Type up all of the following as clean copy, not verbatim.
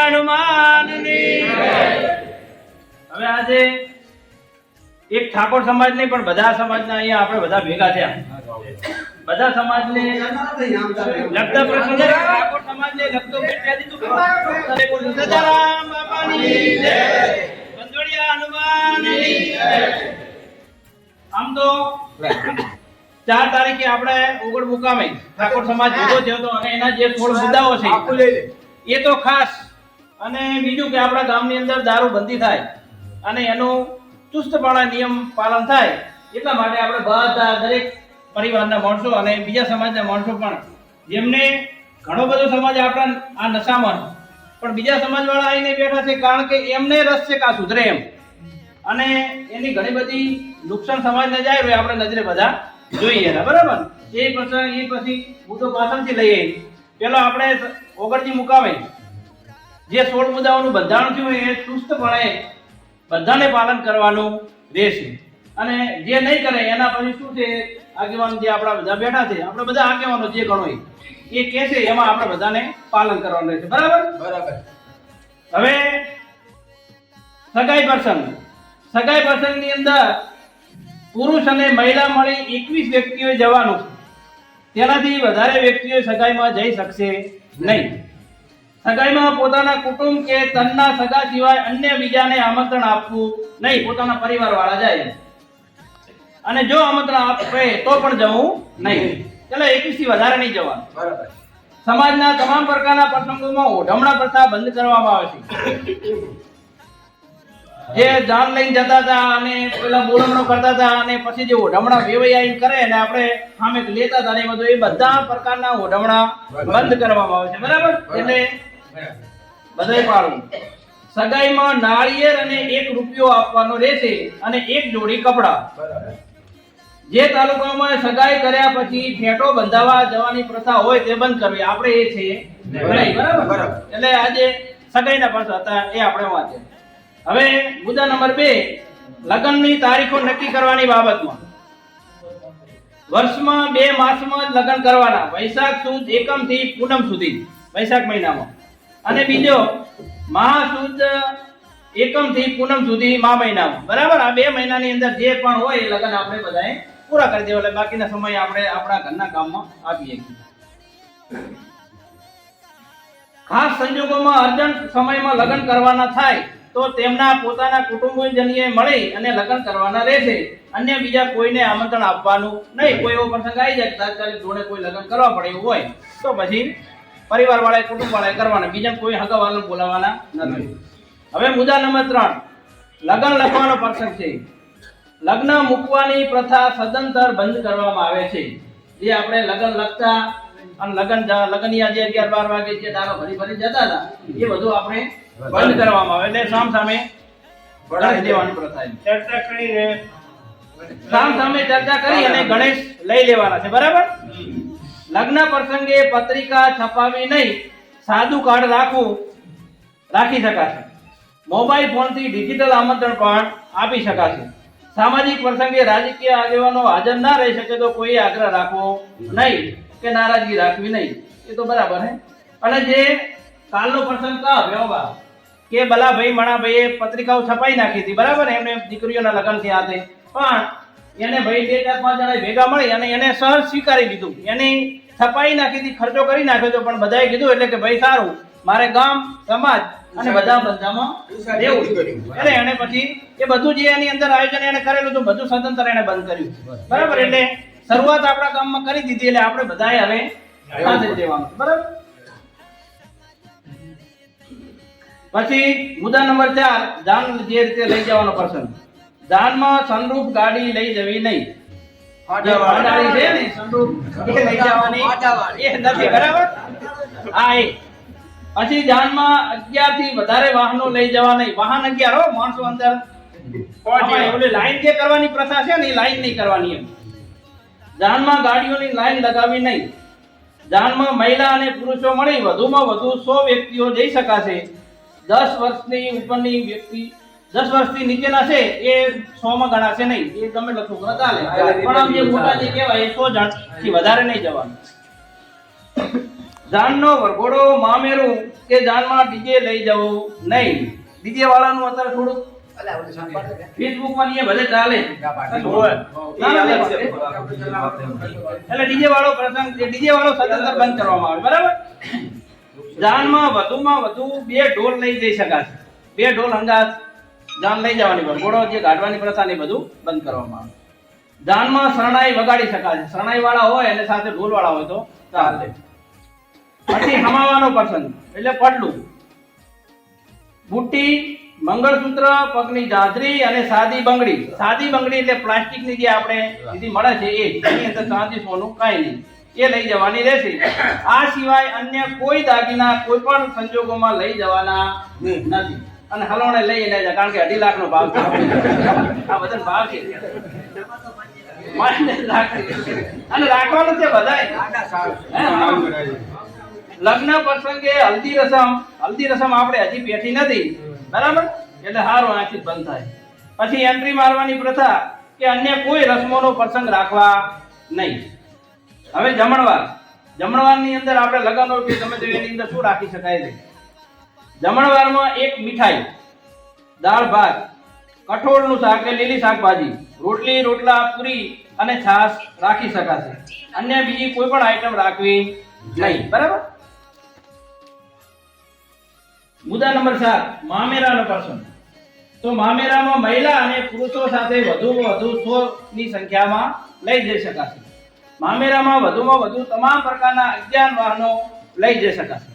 હનુમાનની હવે આજે એક ઠાકોર સમાજ નહીં પણ બધા સમાજના અહીંયા આપણે બધા ભેગા થયા બધા સમાજને લગતા પ્રસંગે ઠાકોર સમાજને લગતો ભેટ્યા દીધું સદારામ બાપાની જય બંધોડિયા હનુમાનની જય આમ તો 4 તારીખે આપણે ઓગળ મુકામે ઠાકોર સમાજ ભેગો થયો હતો અને એના જે 16 મુદ્દાઓ છે એ તો ખાસ અને બીજું કે આપણા ગામની અંદર દારૂ બંધી થાય અને એનું ચુસ્તપણે નિયમ પાલન થાય એટલા માટે આપણે બધા દરેક પરિવારના માણસો અને બીજા સમાજના માણસો પણ જેમને ઘણો બધો સમાજ આપણા આ નશામાં પણ બીજા સમાજવાળા આવીને બેઠા છે કારણ કે એમને રસ છે કા સુધરે એમ અને એની ઘણી બધી નુકસાન સમાજને જાય હોય આપણે નજરે બધા જોઈએ બરાબર એ પછી મુદ્દો પાછળથી લઈએ પેલા આપણે ઓગળજી મુકામે જે 16 મુદ્દાઓનું બંધારણ થયું એ ચુસ્તપણે બધાને પાલન કરવાનું રહેશે અને જે નહીં કરે એના પછી શું છે આગેવાન જે આપણા બધા બેઠા છે આપણે બધા આગેવાનો જે ગણો એ કહે છે એમાં આપણે બધાને પાલન કરવાનું રહેશે બરાબર હવે સગાઈ પ્રસંગની અંદર પુરુષ અને મહિલા મળી 21 વ્યક્તિઓ જવાનું છે તેનાથી વધારે વ્યક્તિઓ સગાઈમાં જઈ શકશે નહીં સગાઈમાં પોતાના કુટુંબ કે તનના સગા સિવાય અન્ય બીજાને આમંત્રણ આપવું નહીં પોતાના પરિવાર વાળા જાય અને જો આમંત્રણ આપે તો પણ જવું નહીં એટલે 21 થી વધારે નહીં જવાનું બરાબર સમાજના તમામ પ્રકારના પ્રસંગોમાં ઓઢમણા પ્રથા બંધ કરવામાં આવે છે જે જાન લઈને જતા હતા અને પેલા બોલમણો કરતા હતા અને પછી જે ઓઢમણા વેવૈયા કરે અને આપણે સામે લેતા હતા ને બધું એ બધા પ્રકારના ઓઢમણા બંધ કરવામાં આવે છે બરાબર એટલે બધાય પાડવું સગાઈમાં નાળિયેર અને 1 રૂપિયો આપવાનો રહેશે અને 1 જોડી કપડા જે તાલુકામાં સગાઈ કર્યા પછી ફેટો બંધાવા જવાની પ્રથા હોય તે બંધ કરવી આપણે એ છે બરાબર એટલે આજે સગાઈના પાછા હતા એ આપણે વાંચે હવે મુદ્દા નંબર 2 લગ્નની તારીખો નક્કી કરવાની બાબતમાં વર્ષમાં 2 માસમાં જ લગ્ન કરવાના વૈશાખ સુદ એકમ થી પૂનમ સુધી વૈશાખ મહિનામાં અને બીજો મહા સુદ એકમ થી પૂનમ સુધી મા મહિનામાં બરાબર આ 2 મહિનાની અંદર જે પણ હોય એ લગ્ન આપણે બધાએ પૂરા કરી દેવા એટલે બાકીના સમય આપણે આપણા ઘરના કામમાં આપીએ ખાસ સંજોગોમાં અર્જન્ટ સમયમાં લગ્ન કરવાના થાય તો તેમના પોતાના કુટુંબીજનોએ મળી અને લગ્ન કરવાના રહેશે અન્ય બીજા કોઈને આમંત્રણ આપવાનું નહીં કોઈ એવો પ્રસંગ આવી જાય તાત્કાલિક જોડે કોઈ લગ્ન કરવા પડે એવું હોય તો પછી પરિવાર વાળાએ કુટુંબ વાળાએ કરવાના બીજા કોઈ હગાવાળાને બોલાવવાના નથી હવે મુદ્દા નંબર 3 લગ્ન લખવાનો પ્રસંગ છે લગ્ન મૂકવાની પ્રથા સદંતર બંધ કરવામાં આવે છે જે આપણે લગ્ન લખતા અને લગ્નની આજે 11-12 વાગે જે દારો ભરી જતા હતા એ બધું આપણે બંધ કરવામાં આવે એટલે સામે ગણેશ દેવાની પ્રથા સામે ચર્ચા કરી અને ગણેશ લઈ લેવાના છે બરાબર લગ્ન પ્રસંગે પત્રિકા છપાવી નહીં સાદું કાર્ડ રાખી શકાશે મોબાઈલ ફોનથી ડિજિટલ આમંત્રણ પણ આપી શકાશે સામાજિક પ્રસંગે રાજકીય આગેવાનો હાજર ના રહી શકે તો કોઈ આગ્રહ રાખવો નહીં કે નારાજગી રાખવી નહીં એ તો બરાબર હે અને જે કાલનો પ્રસંગ વ્યવહાર કે બલાભાઈ મણાભાઈએ પત્રિકાઓ છપાઈ નાખી હતી બરાબર એમને દીકરીઓના લગ્ન થયા હતા પણ એને ભાઈ 2-4-5 જણા ભેગા મળી અને એને સહજ સ્વીકારી લીધું એની છપાઈ નાખી હતી ખર્ચો કરી નાખ્યો હતો પણ બધાએ કીધું એટલે કે ભાઈ સારું મારે ગામ સમાજ અને બધામાં દેવું એટલે એને પછી એ બધું જે એની અંદર આયોજન એને કરેલું હતું બધું સદંતર એને બંધ કર્યું બરાબર એટલે શરૂઆત આપણા ગામમાં કરી દીધી એટલે આપણે બધાએ હવે સાંભળી દેવાનું બરાબર પછી મુદ્દા નંબર 4 દાન જે રીતે લઈ જવાનો પ્રસંગ દાનમાં સનરૂફ ગાડી લઈ જવી નહીં જે વાડાળી છે ને સનરૂફ એ લઈ જવાની એ નથી બરાબર આ એ પછી દાનમાં 11 થી વધારે વાહનો લઈ જવા નહીં વાહન 11 હો માણસો અંદર ઓલે લાઈન જે કરવાની પ્રથા છે ને એ લાઈન નહીં કરવાની એમ દાનમાં ગાડીઓની લાઈન લગાવી નહીં દાનમાં મહિલા અને પુરુષો મળી વધુમાં વધુ 100 વ્યક્તિઓ જઈ શકાશે 10 વર્ષની ઉપરની વ્યક્તિ 10 વર્ષથી નીચેના છે એ 100 માં ગણાશે નહીં એ ગમે લખો ચાલે પણ આમ જે મોટા જે કહેવાય એ 100 જણ થી વધારે નહીં જવાનું જાનનો વરઘોડો મામેરું કે જાનમાં ડીજે લઈ જવું નહીં. ડીજે વાળાનું અત્યારે થોડુંક ફેસબુક માં ને ભલે ચાલે એટલે ડીજે વાળો પ્રસંગ ડીજે વાળો સદંતર બંધ કરવામાં આવે બરાબર. જાનમાં વધુમાં વધુ 2 ઢોલ લઈ જઈ શકાશે. 2 ઢોલ અંગાત જાન લઈ જવાની વરઘોડો જે કાઢવાની પ્રથા ને બધું બંધ કરવામાં આવે. જાનમાં શરણાઈ વગાડી શકાશે. શરણાઈ વાળા હોય અને સાથે ઢોલ વાળા હોય તો ચાલે. પછી હમાવાનો પ્રસંગ એટલે પડલું, બુટ્ટી, મંગળસૂત્ર, પગની જાંજરી અને સાદી બંગડી. સાદી બંગડી એટલે પ્લાસ્ટિકની જે આપણે સીધી મળે છે એ, એની અંદર ચાંદી સોનું કાંઈ નહીં, એ લઈ જવાની રહેશે. આ સિવાય અન્ય કોઈ દાગીના કોઈ પણ સંજોગોમાં લઈ જવાના નથી. અને હલોણે લઈ જાય કારણ કે 2.5 લાખનો ભાવ છે. આ બધા ભાવ છે અને રાખવાનું છે બધાય. લગ્ન પ્રસંગે હલ્દી રસમ આપણે હજી પેઠી નથી બરાબર, એટલે હારો આંખી બંધ થાય. પછી એન્ટ્રી મારવાની પ્રથા કે અન્ય કોઈ રસમોનો પ્રસંગ રાખવા નહીં. હવે જમણવારની અંદર આપણે લગ્નનો કે તમે તો એની અંદર શું રાખી શકાય છે? જમણવારમાં એક મીઠાઈ, દાળ ભાત, કઠોળનું શાક કે લીલી શાકભાજી, રોટલી રોટલા પૂરી અને છાશ રાખી શકાશે. અન્ય બીજી કોઈ પણ આઈટમ રાખવી નહીં બરાબર. મુદ્દા નંબર 7 મામેરાનો પ્રસંગ. તો મામેરામાં મહિલા અને પુરુષો સાથે વધુમાં વધુ 100 ની સંખ્યામાં લઈ જઈ શકાશે. મામેરામાં વધુમાં વધુ તમામ પ્રકારના 11 વાહનો લઈ જઈ શકાશે.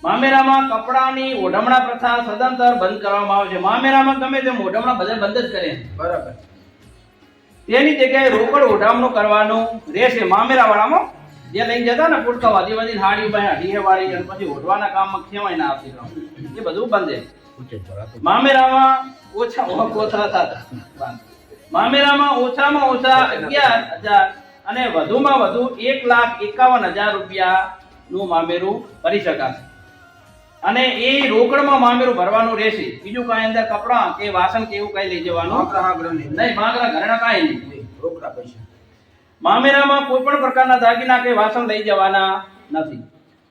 મામેરામાં કપડાની ઓઢમણા પ્રથા સદંતર બંધ કરવામાં આવે છે. મામેરામાં ગમે તેમ ઓઢમણા બધા બંધ જ કરે બરાબર. તેની જગ્યાએ રોકડ ઓઢામણું કરવાનું રહેશે. મામેરા વાળામાં જે લઈને જતા ને પુટકા વાદી હાડી બાય હડીએ વાળી અને પછી ઓઢવાના કામમાં ખેવાય ના આવતી એ બધું બંધ છે. મામેરામાં મામેરામાં ઓછામાં ઓછા 11,000 અને વધુમાં વધુ 1,51,000 રૂપિયાનું મામેરું ભરી શકાશે. અને એ રોકડમાં મામેરું ભરવાનું રહેશે. બીજું કાંઈ અંદર કપડાં કે વાસણ કે એવું કઈ લઈ જવાનું નહીં. માગરા ઘરેણા કાંઈ નહીં, રોકડા પૈસા. મામેરામાં કોઈ પણ પ્રકારના દાગીના કે વાસણ લઈ જવાના નથી.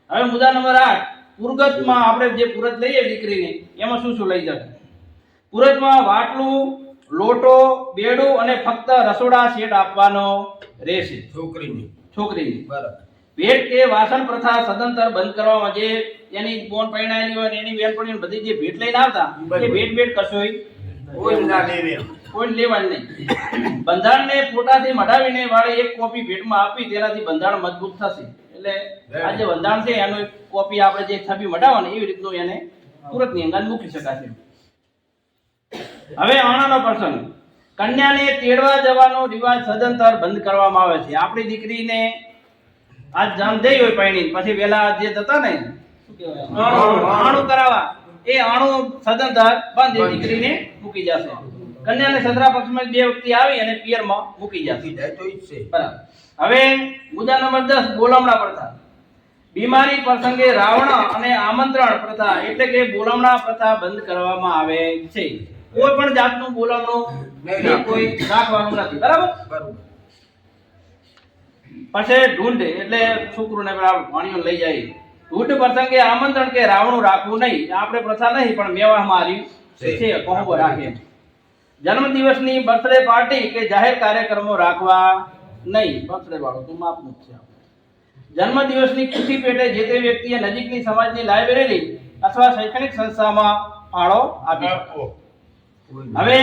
હવે મુદ્દા નંબર 8 પુરગતમાં આપણે જે પુરત લઈએ દીકરીને એમાં શું શું લઈ જશે? પુરતમાં વાટલું, લોટો, બેડું અને ફક્ત રસોડા સેટ આપવાનો રહેશે છોકરીની બરાબર. ભેટ કે વાસણ પ્રથા સદંતર બંધ કરવામાં, જે એની બોન પરણાયેલી હોય એની બેનપણીઓ બધી જે ભેટ લઈને આવતા એ ભેટ કશોય કોઈ લેવાની નહીં. બંધારણને ફોટાથી મઢાવીને વાળે એક કોપી ભેટમાં આપી તેનાથી બંધારણ મજબૂત થશે. એટલે આ જે બંધારણ છે એનો એક કોપી આપણે જે છબી મઢાવવાની એવી રીતનું એને તુરતની અંગાત મૂકી શકાશે. હવે આણાનો પ્રસંગ. કન્યાને તેડવા જવાનો રિવાજ સદંતર બંધ કરવામાં આવે છે. આપણી દીકરીને આજ જામ જઈ હોય પૈણી પછી વેલા જે જતા ને શું કહેવાય આણું કરાવવા, એ આણું સદંતર બંધ એ દીકરીને મૂકી જશે. કન્યાને સદરા પક્ષમાં 2 વ્યક્તિ આવી અને પિયરમાં મૂકી જશે બરાબર. હવે મુદ્દા નંબર 10 બોલામણા પ્રથા. બીમારી પ્રસંગે રાવણ અને આમંત્રણ પ્રથા એટલે કે બોલામણા પ્રથા બંધ કરવામાં આવે છે. કોઈ પણ જાતનું બોલામણું કોઈ રાખવાનું નથી બરાબર. પછી ઢૂંઢ એટલે છોકરોને વાણીઓ લઈ જાય. ઢૂંઢ પ્રસંગે આમંત્રણ કે રાવણું રાખવું નહીં. આપણે પ્રથા નહીં પણ મેવામાં આવી છે કોહબો રાખે. જન્મદિવસની બર્થડે પાર્ટી કે જાહેર કાર્યક્રમો રાખવા નહીં. બર્થડે વાળો તો માપનું જ છે. જન્મદિવસની ખુશી પેટે જે તે વ્યક્તિએ નજીકની સમાજની લાઇબ્રેરી અથવા શૈક્ષણિક સંસ્થામાં ફાળો આપી શકો. હવે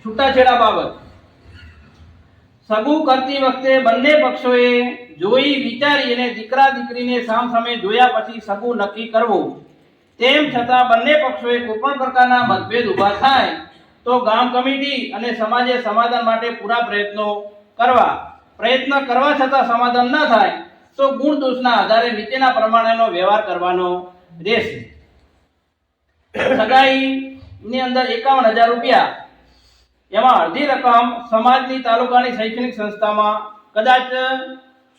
છૂટાછેડા બાબત. સગું કરતી વખતે બંને પક્ષોએ જોઈ વિચારી અને દીકરા દીકરીને સામસામે જોયા પછી સગું નક્કી કરવું. તેમ છતાં બંને પક્ષોએ કોઈ પણ પ્રકારના મતભેદ ઊભા થાય તો ગામ કમિટી અને સમાજે સમાધાન માટે પૂરા પ્રયત્ન કરવા છતાં સમાધાન ન થાય તો ગુણ દોષના આધારે નીચેના પ્રમાણેનો વ્યવહાર કરવાનો રહેશે. સગાઈની અંદર 51,000 રૂપિયા, એમાં અડધી રકમ સમાજની તાલુકાની શૈક્ષણિક સંસ્થામાં. કદાચ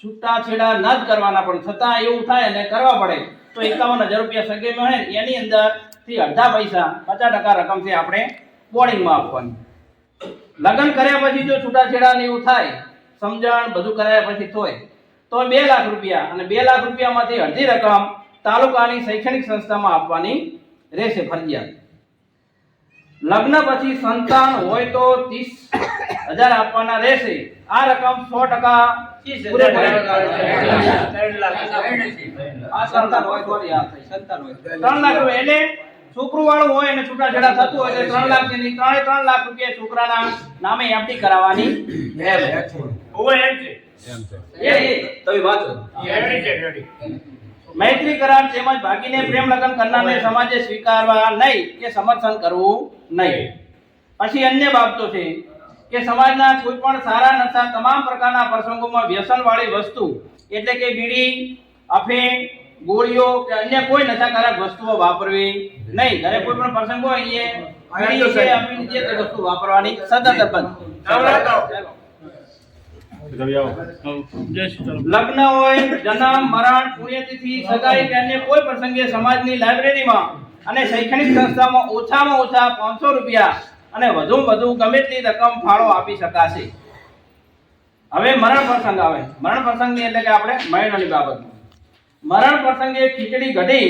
છૂટાછેડા ન જ કરવાના પણ છતાં એવું થાય અને કરવા પડે તો 51,000 રૂપિયા સગાઈ મળે એની અંદરથી અડધા પૈસા 50% રકમ છે આપણે બોર્ડિંગમાં આપવાની. લગ્ન કર્યા પછી જો છૂટાછેડા ને એવું થાય, સમજણ બધું કર્યા પછી થોય તો 2 લાખ રૂપિયા, અને 2 લાખ રૂપિયામાંથી અડધી રકમ તાલુકાની શૈક્ષણિક સંસ્થામાં આપવાની રહેશે ફરજિયાત. લગ્ન પછી સંતાન હોય તો 30,000 આપવાના રહેશે. આ રકમ 100% પૂરેપૂરી આ સંતાન હોય તો 3 લાખ રૂપિયા. એટલે છોકરું વાળું હોય અને છૂટાછેડા થતું હોય તો 3 લાખ ની 3 લાખ રૂપિયા છોકરાના નામે એફડી કરાવવાની રહેશે. મૈત્રી કરાર તેમજ ભાગીને પ્રેમ લગ્ન કરનારને સમાજે સ્વીકારવા નહીં કે સમર્થન કરવું નહીં. પછી અન્ય બાબતો છે કે સમાજના કોઈ પણ સારા નશા તમામ પ્રકારના પ્રસંગોમાં વ્યસનવાળી વસ્તુ એટલે કે બીડી, અફીણ, ગોળીઓ કે અન્ય કોઈ નશાકારક વસ્તુઓ વાપરવી નહીં. ઘરે કોઈ પણ પ્રસંગ હોય બીડી કે અફીણ જે વસ્તુ વાપરવાની સતત બંધ. લગ્ન હોય, જન્મ, મરણ, પુણ્યતિથિ, સગાઈ કે અન્ય કોઈ પ્રસંગે સમાજની લાઇબ્રેરીમાં અને શૈક્ષણિક સંસ્થામાં ઓછામાં ઓછા 500 રૂપિયા અને વધુ ગમે તેટલી રકમ ફાળો આપી શકાશે. હવે મરણ પ્રસંગ આવે. મરણ પ્રસંગની એટલે કે આપણે મહિનાની બાબત. મરણ પ્રસંગે ખીચડી, કઢી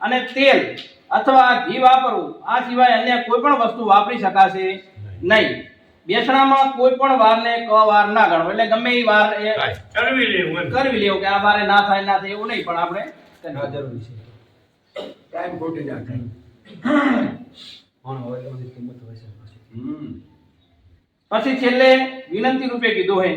અને તેલ અથવા ઘી વાપરવું આ સિવાય અન્ય કોઈ પણ વસ્તુ વાપરી શકાશે નહીં. બેસણામાં કોઈ પણ વારને વાર ના ગણવો, એટલે ગમે એ વાર કરવી લેવું કે આ વારે ના થાય એવું નહીં, પણ આપણે જરૂરી છે. ટાઈમ ખોટી ના થાય. પછી છેલ્લે વિનંતી રૂપે કીધું હોય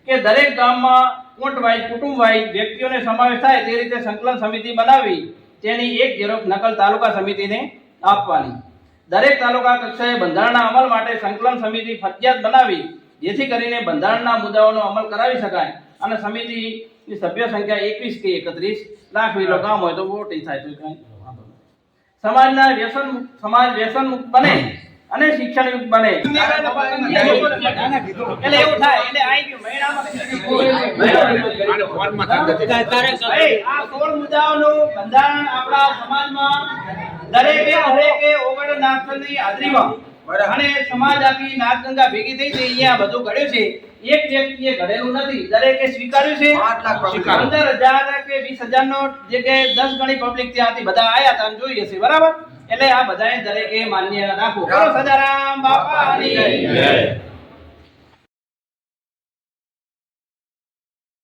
કે દરેક ગામમાં કુટુંબ વાઇઝ વ્યક્તિઓને સમાવેશ થાય તે રીતે સંકલન સમિતિ બનાવી તેની એક ઝેરોક્ષ નકલ તાલુકા સમિતિને આપવાની. દરેક તાલુકા કક્ષાએ બંધારણના અમલ માટે સંકલન સમિતિ ફરજિયાત બનાવી જેથી કરીને બંધારણના મુદ્દાઓનો અમલ કરાવી શકાય. અને સમિતિની સભ્ય સંખ્યા 21 કે 31 લાખ વિલો ગામ હોય તો મોટી થાય તો કઈ સમાજ વ્યસન મુક્ત બને અને શિક્ષણ યુક્ત બને. એટલે એવું થાય એટલે આઈ ગયું મહિનામાં આ 16 મુદ્દાઓનું બંધારણ આપણા સમાજમાં દરેકે 19 નાગની હાજરીમાં અને સમાજ આખી નાગગંગા ભેગી થઈ છે અહીંયા બધું ઘડ્યું છે. એક વ્યક્તિએ ઘડેલું નથી, દરેકે સ્વીકાર્યું છે. 15,000 કે 20,000 નો જે કે 10 ગણી પબ્લિક ત્યાંથી બધા આયા હતા જોઈ હશે, બરાબર. એટલે આ બધાએ દરેકે માન્ય રાખવું. બોલો સદારામ બાપાની જય.